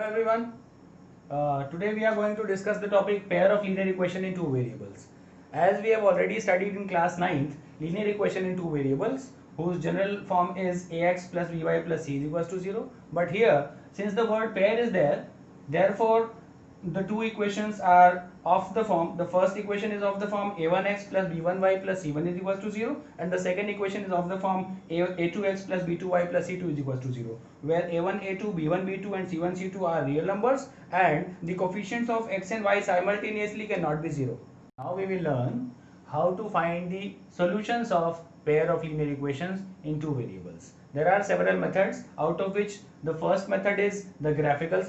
everyone. Today we are going to discuss the topic pair of linear equation in two variables. As we have already studied in class 9th, linear equation in two variables whose general form is ax plus by plus c is equals to 0. But here, since the word pair is there, therefore the two equations are of the form, the first equation is of the form a1x plus b1y plus c1 is equals to 0, and the second equation is of the form a2x plus b2y plus c2 is equals to 0, where a1 a2 b1 b2 and c1 c2 are real numbers and the coefficients of x and y simultaneously cannot be 0. Now we will learn how to find the solutions of pair of linear equations in two variables. There are several methods, out of which the first method is the graphical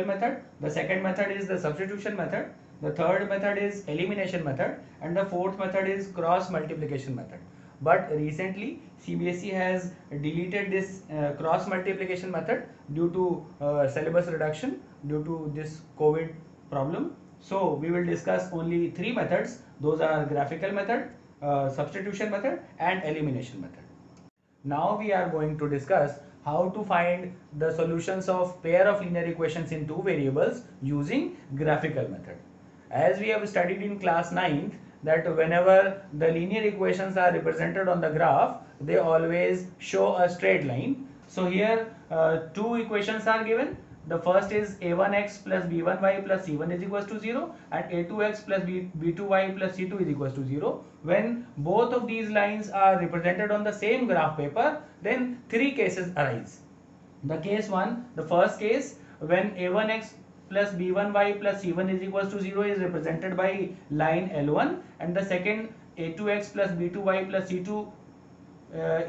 method, the second method is the substitution method, the third method is elimination method, and the fourth method is cross multiplication method. But recently CBSE has deleted this cross multiplication method due to syllabus reduction due to this COVID problem. So we will discuss only three methods. Those are graphical method, substitution method and elimination method. Now we are going to discuss how to find the solutions of pair of linear equations in two variables using graphical method. As we have studied in class 9th that whenever the linear equations are represented on the graph, they always show a straight line. So here two equations are given. The first is a1x plus b1y plus c1 is equals to 0 and a2x plus b2y plus c2 is equals to 0. When both of these lines are represented on the same graph paper, then three cases arise. The case 1, the first case, when a1x plus b1y plus c1 is equals to 0 is represented by line L1, and the second a2x plus b2y plus c2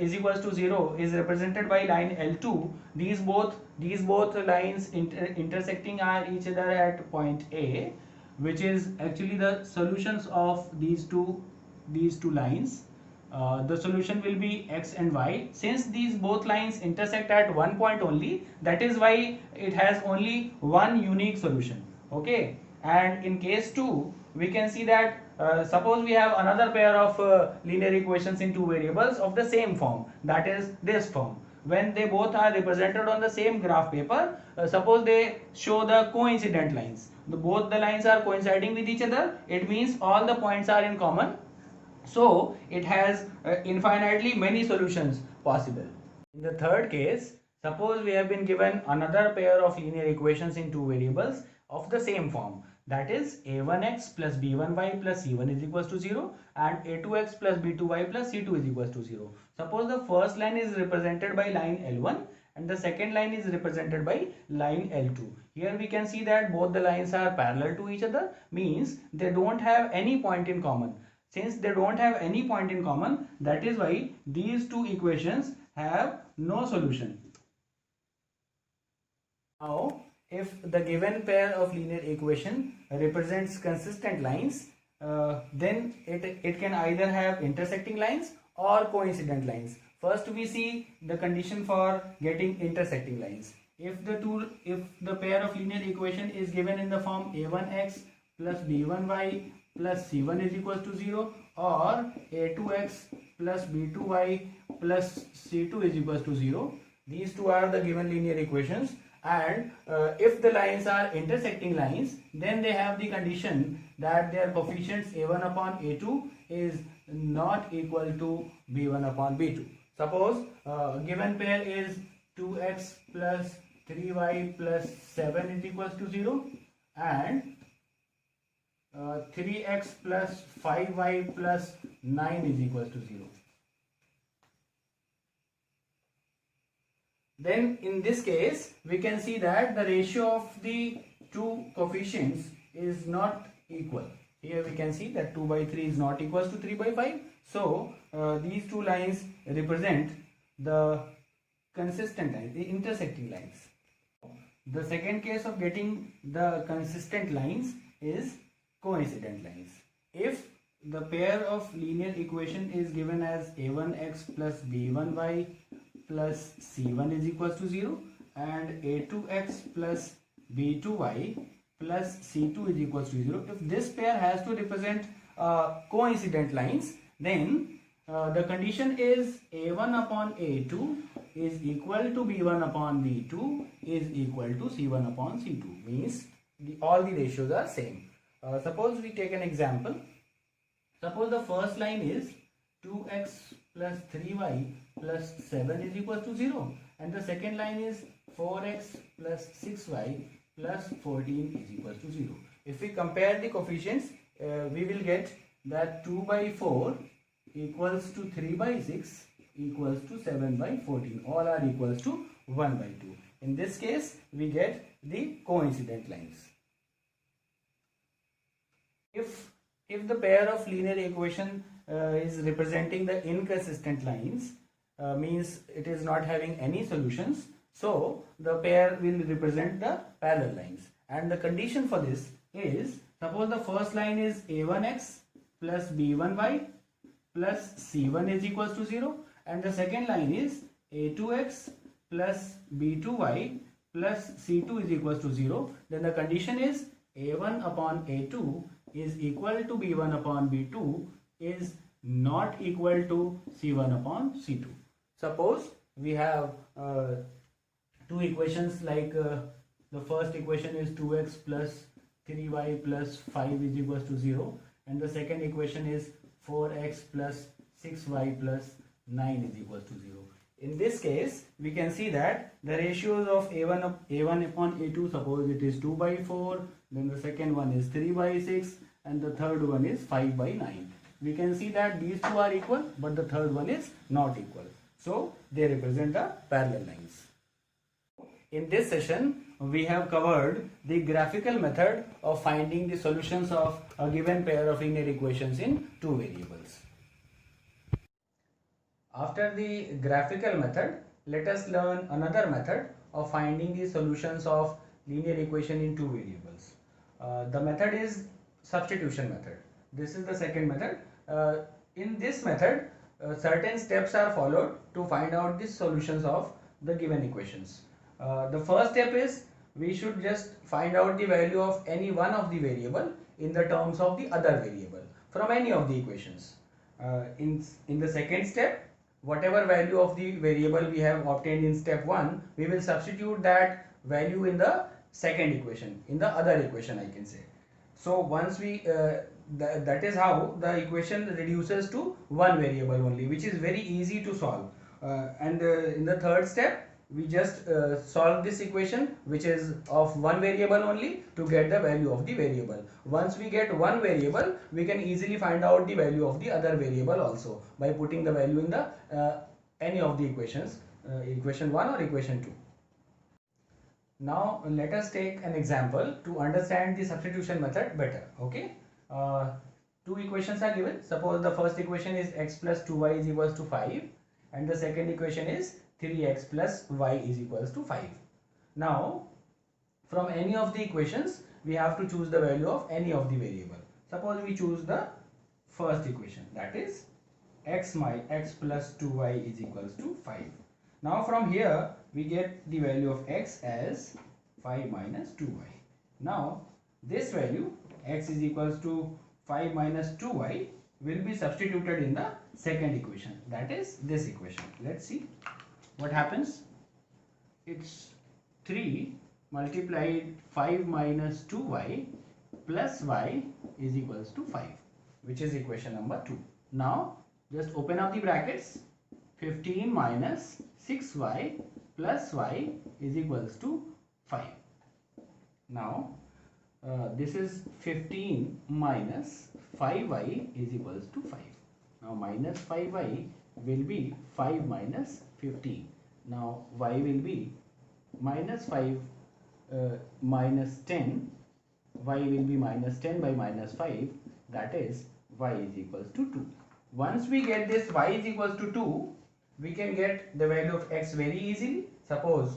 is equals to 0 is represented by line L2. These both lines intersecting are each other at point A, which is actually the solutions of these two lines. The solution will be x and y. Since these both lines intersect at one point only, that is why it has only one unique solution. Okay, and in case 2 we can see that suppose we have another pair of linear equations in two variables of the same form, that is this form. When they both are represented on the same graph paper, suppose they show the coincident lines. Both the lines are coinciding with each other, it means all the points are in common. So it has infinitely many solutions possible. In the third case, suppose we have been given another pair of linear equations in two variables of the same form, that is a1x plus b1y plus c1 is equals to 0 and a2x plus b2y plus c2 is equals to 0. Suppose the first line is represented by line L1 and the second line is represented by line L2. Here we can see that both the lines are parallel to each other, means they don't have any point in common. Since they don't have any point in common, that is why these two equations have no solution. Now, if the given pair of linear equation represents consistent lines, then it can either have intersecting lines or coincident lines. First we see the condition for getting intersecting lines. If the pair of linear equation is given in the form a1x plus b1y plus c1 is equals to 0 or a2x plus b2y plus c2 is equals to 0, these two are the given linear equations. And if the lines are intersecting lines, then they have the condition that their coefficients a1 upon a2 is not equal to b1 upon b2. Suppose given pair is 2x plus 3y plus 7 is equals to 0 and 3x plus 5y plus 9 is equals to 0. Then in this case we can see that the ratio of the two coefficients is not equal. Here we can see that 2 by 3 is not equals to 3 by 5. So these two lines represent the consistent lines, the intersecting lines. The second case of getting the consistent lines is coincident lines. If the pair of linear equation is given as a1x plus b1y plus c1 is equals to 0 and a2x plus b2y plus c2 is equals to 0, if this pair has to represent coincident lines, then the condition is A1 upon A2 is equal to B1 upon B2 is equal to C1 upon C2. Means all the ratios are same. Suppose we take an example. Suppose the first line is 2x plus 3y plus 7 is equal to 0, and the second line is 4x plus 6y plus 14 is equal to 0. If we compare the coefficients, we will get that 2 by 4 equals to 3 by 6 equals to 7 by 14. All are equals to 1 by 2. In this case, we get the coincident lines. If the pair of linear equation is representing the inconsistent lines, means it is not having any solutions, so the pair will represent the parallel lines. And the condition for this is, suppose the first line is a1x plus b1y plus c1 is equals to 0, and the second line is a2x plus b2y plus c2 is equals to 0, then the condition is a1 upon a2 is equal to b1 upon b2 is not equal to c1 upon c2. Suppose we have two equations like the first equation is 2x plus 3y plus 5 is equals to 0, and the second equation is 4x plus 6y plus 9 is equals to 0. In this case, we can see that the ratios of a1 upon a2, suppose it is 2 by 4, then the second one is 3 by 6, and the third one is 5 by 9. We can see that these two are equal, but the third one is not equal. So they represent the parallel lines. In this session, we have covered the graphical method of finding the solutions of a given pair of linear equations in two variables. After the graphical method, let us learn another method of finding the solutions of linear equation in two variables. The method is substitution method. This is the second method. In this method, certain steps are followed to find out the solutions of the given equations. The first step is we should just find out the value of any one of the variable in the terms of the other variable from any of the equations. In the second step, whatever value of the variable we have obtained in step 1, we will substitute that value in the second equation, in the other equation, I can say. So once we that is how the equation reduces to one variable only, which is very easy to solve. And in the third step, we just solve this equation, which is of one variable only, to get the value of the variable. Once we get one variable, we can easily find out the value of the other variable also by putting the value in the any of the equations, equation 1 or equation 2. Now let us take an example to understand the substitution method better. Okay, two equations are given. Suppose the first equation is x plus 2y is equals to 5, and the second equation is 3x plus y is equals to 5. Now from any of the equations, we have to choose the value of any of the variable. Suppose we choose the first equation, that is x plus 2y is equals to 5. Now from here we get the value of x as 5 minus 2y. Now this value x is equals to 5 minus 2y will be substituted in the second equation, that is this equation. Let's see what happens. It's 3 multiplied 5 minus 2y plus y is equals to 5, which is equation number 2. Now just open up the brackets. 15 minus 6y plus y is equals to 5. Now this is 15 minus 5y is equals to 5. Now minus 5y will be 5 minus 15. Now y will be minus 5 minus 10. Y will be minus 10 by minus 5, that is y is equals to 2. Once we get this y is equals to 2, we can get the value of x very easily. Suppose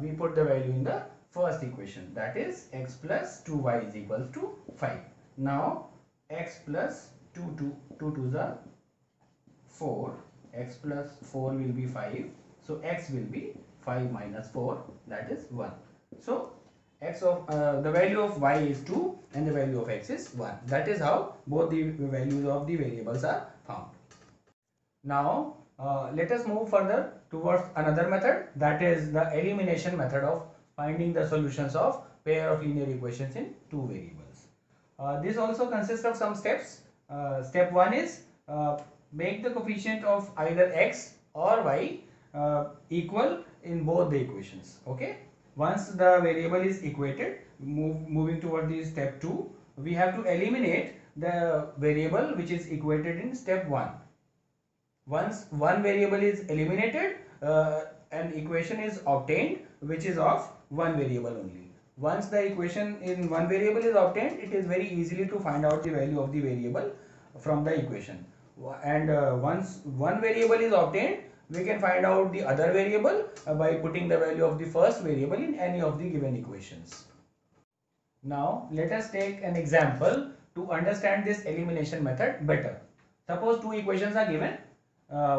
we put the value in the first equation, that is x plus 2y is equals to 5. Now x plus 2 2's are 4, x plus 4 will be 5, so x will be 5 minus 4, that is 1. So x of the value of y is 2 and the value of x is 1. That is how both the values of the variables are found. Now let us move further towards another method, that is the elimination method of finding the solutions of pair of linear equations in two variables. This also consists of some steps. Step 1 is make the coefficient of either x or y equal in both the equations. Okay. Once the variable is equated, moving toward the step 2, we have to eliminate the variable which is equated in step 1. Once one variable is eliminated, an equation is obtained which is of one variable only. Once the equation in one variable is obtained, it is very easily to find out the value of the variable from the equation. And once one variable is obtained, we can find out the other variable by putting the value of the first variable in any of the given equations. Now let us take an example to understand this elimination method better. Suppose two equations are given.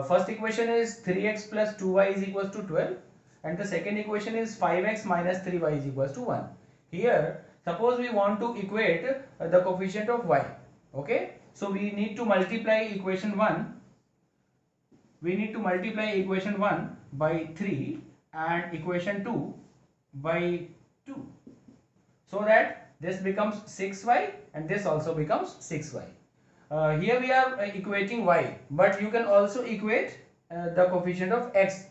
First equation is 3x plus 2y is equals to 12, and the second equation is 5x minus 3y is equals to 1. Here suppose we want to equate the coefficient of y. Okay, so we need to multiply equation 1. We need to multiply equation 1 by 3 and equation 2 by 2, so that this becomes 6y and this also becomes 6y. Here we are equating y, but you can also equate the coefficient of x.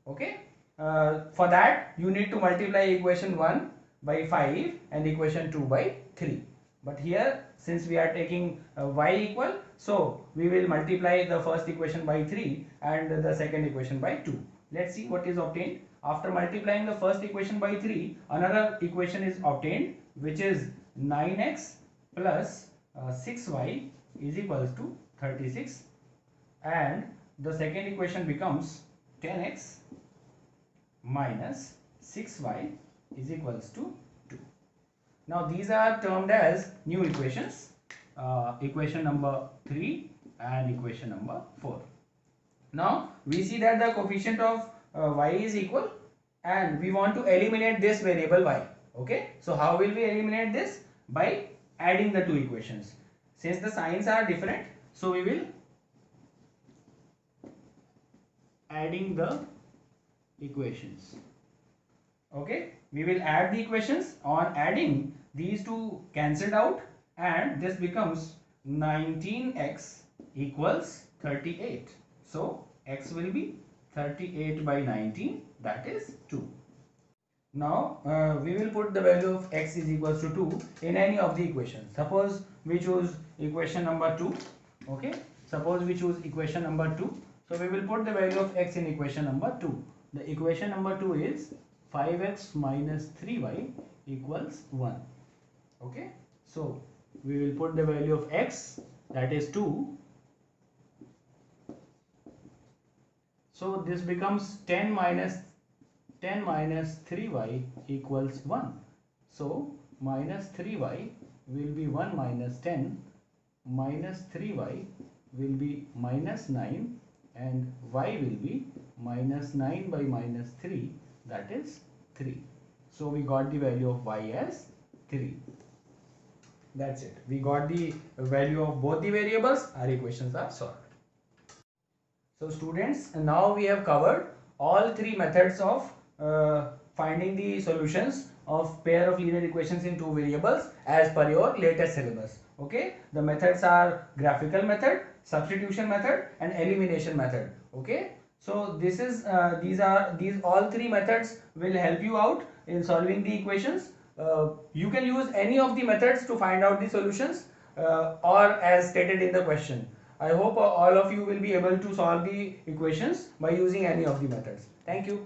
Okay, for that you need to multiply equation 1 by 5 and equation 2 by 3. But here, since we are taking y equal, so we will multiply the first equation by 3 and the second equation by 2. Let's see what is obtained. After multiplying the first equation by 3, another equation is obtained, which is 9x plus 6y is equals to 36, and the second equation becomes 10x minus 6y is equals to 2. Now these are termed as new equations, equation number 3 and equation number 4. Now we see that the coefficient of y is equal, and we want to eliminate this variable y. Okay, so how will we eliminate this? By adding the two equations. Since the signs are different, so we will adding the equations. Okay, we will add the equations. On adding, these two cancelled out, and this becomes 19x equals 38. So x will be 38 by 19, that is 2. Now we will put the value of x is equals to 2 in any of the equations. Suppose we choose equation number 2. Okay, suppose we choose equation number 2. So we will put the value of x in equation number 2. The equation number 2 is 5x minus 3y equals 1. Okay, so we will put the value of x, that is 2. So this becomes 10 minus 3y equals 1. So minus 3y will be 1 minus 10, minus 3y will be minus 9, and y will be minus 9 by minus 3, that is 3. So we got the value of y as 3. That's it. We got the value of both the variables. Our equations are solved. So students, now we have covered all three methods of finding the solutions of pair of linear equations in two variables as per your latest syllabus. Okay, the methods are graphical method, substitution method, and elimination method. Okay, so this is these all three methods will help you out in solving the equations. You can use any of the methods to find out the solutions or as stated in the question. I hope all of you will be able to solve the equations by using any of the methods. Thank you.